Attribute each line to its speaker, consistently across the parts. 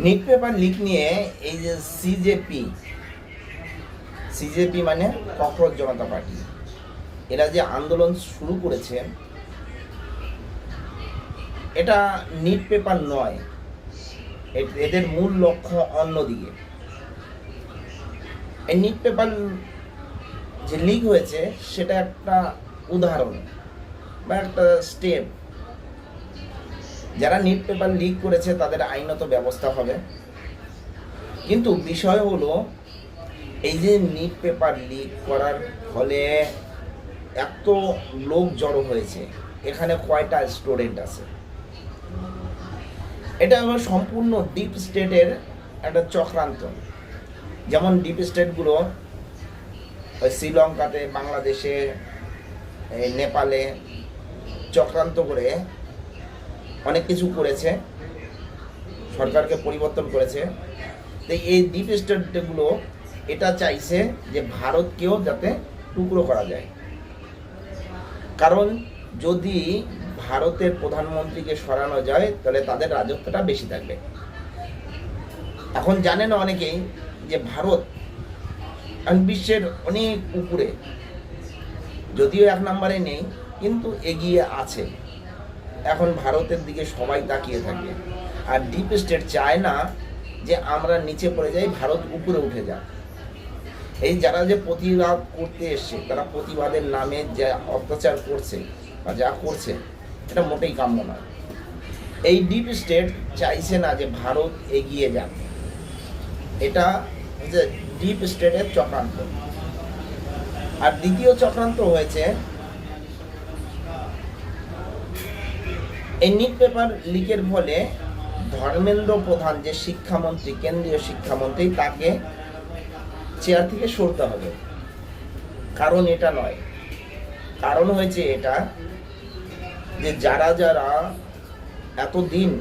Speaker 1: NEET paper leak নিয়ে এই যে সিজেপি মানে ককরোচ জনতা পার্টি, এরা যে আন্দোলন শুরু করেছে, এটা নিট পেপার নয়, এদের মূল লক্ষ্য অন্যদিকে। এই নিট পেপার যে লিক হয়েছে সেটা একটা উদাহরণ বা একটা স্টেপ। যারা নিট পেপার লিক করেছে তাদের আইনত ব্যবস্থা হবে, কিন্তু বিষয় হলো এই যে নিট পেপার লিক করার ফলে এত লোক জড়ো হয়েছে, এখানে কয়টা স্টুডেন্ট আছে, এটা আমার সম্পূর্ণ ডিপ স্টেটের একটা চক্রান্ত। যেমন ডিপ স্টেটগুলো শ্রীলঙ্কাতে, বাংলাদেশে, নেপালে চক্রান্ত করে অনেক কিছু করেছে, সরকারকে পরিবর্তন করেছে। তো এই ডিপ স্টেটগুলো এটা চাইছে যে ভারতকেও যাতে টুকরো করা যায়, কারণ যদি ভারতের প্রধানমন্ত্রীকে সরানো যায় তাহলে তাদের রাজত্বটা বেশি থাকবে। এখন জানেন অনেকেই যে ভারত বিশ্বের অনেক উপরে, যদিও এক নম্বরে নেই কিন্তু এগিয়ে আছে। এখন ভারতের দিকে সবাই তাকিয়ে থাকে, আর ডিপ স্টেট চায় না যে আমরা নিচে পড়ে যাই, ভারত উপরে উঠে যাক। এই যারা যে প্রতিবাদ করতে এসছে, তারা প্রতিবাদের নামে যা অত্যাচার করছে বা যা করছে, এটা মোটেই কাম্য নয়। এই ডিপ স্টেট চাইছে না যে ভারত এগিয়ে যাক, এটা হচ্ছে ডিপ স্টেটের চক্রান্ত। আর দ্বিতীয় চক্রান্ত হয়েছে এই নিট পেপার লিকের ফলে ধর্মেন্দ্র প্রধান যে শিক্ষামন্ত্রী, কেন্দ্রীয় শিক্ষামন্ত্রী, তাকে চেয়ার থেকে সরতে হবে। কারণ এটা নয়, কারণ হয়েছে এটা যে যারা যারা এতদিন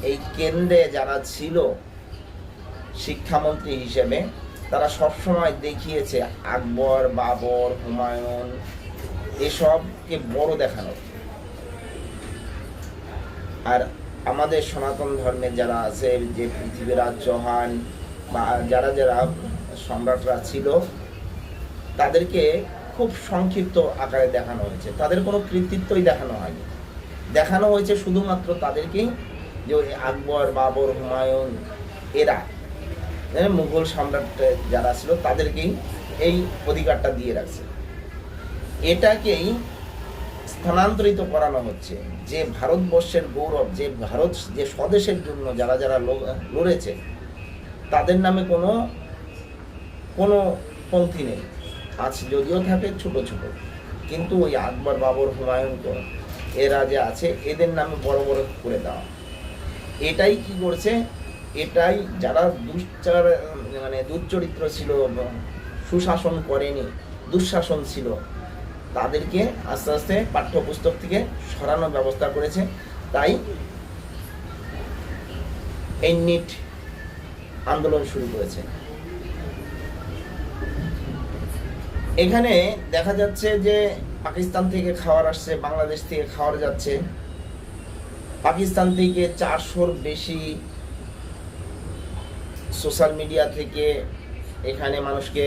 Speaker 1: এই কেন্দ্রে যারা ছিল শিক্ষামন্ত্রী হিসেবে, তারা সবসময় দেখিয়েছে আকবর, বাবর, হুমায়ুন এসবকে বড় দেখানো। আর আমাদের সনাতন ধর্মের যারা আছে, যে পৃথিবীরাজ চৌহান বা যারা যারা সম্রাটরা ছিল, তাদেরকে খুব সংক্ষিপ্ত আকারে দেখানো হয়েছে, তাদের কোনো কৃতিত্বই দেখানো হয়নি। দেখানো হয়েছে শুধুমাত্র তাদেরকেই যে আকবর, বাবর, হুমায়ুন এরা মুঘল সম্রাট যারা ছিল তাদেরকেই এই অধিকারটা দিয়ে রাখছে। এটাকেই স্থানান্তরিত করানো হচ্ছে যে ভারতবর্ষের গৌরব, যে ভারত যে স্বদেশের জন্য যারা যারা লড়েছে, তাদের নামে কোনো কোনো পন্থী নেই। আজ যদিও থাকে ছোট ছোট, কিন্তু ওই আকবর, বাবর, হুমায়ুন এরা যে আছে, এদের নামে বড় বড় করে দেওয়া। এটাই কি করছে, এটাই যারা দুশ্চরিত্র ছিল, সুশাসন করেনি, দুঃশাসন ছিল, তাদেরকে আস্তে আস্তে পাঠ্যপুস্তক থেকে সরানোর ব্যবস্থা করেছে। তাই এই নিট আন্দোলন শুরু করেছে। এখানে দেখা যাচ্ছে যে পাকিস্তান থেকে খাবার আসছে, বাংলাদেশ থেকে খাবার যাচ্ছে। পাকিস্তান থেকে 400-র বেশি সোশ্যাল মিডিয়া থেকে এখানে মানুষকে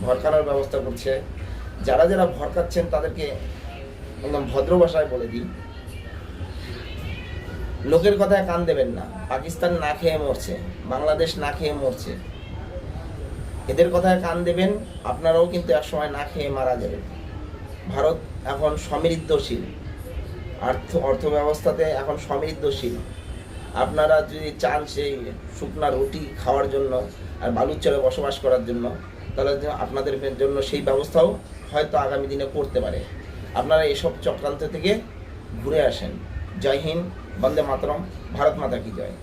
Speaker 1: ভড়কানোর ব্যবস্থা করছে। যারা যারা ভড়কাচ্ছেন তাদেরকে একদম ভদ্র ভাষায় বলে দিই, লোকের কথায় কান দেবেন না। পাকিস্তান না খেয়ে মরছে, বাংলাদেশ না খেয়ে মরছে, এদের কথায় কান দেবেন, আপনারাও কিন্তু একসময় না খেয়ে মারা যাবেন। ভারত এখন সমৃদ্ধশীল, অর্থ ব্যবস্থাতে এখন সমৃদ্ধশীল। আপনারা যদি চান সেই শুকনা রুটি খাওয়ার জন্য আর বালুর চরে বসবাস করার জন্য, তাহলে আপনাদের জন্য সেই ব্যবস্থাও হয়তো আগামী দিনে করতে পারে। আপনারা এসব চক্রান্ত থেকে ঘুরে আসেন। জয় হিন্দ, বন্দে মাতরম, ভারত মাতা কি জয়।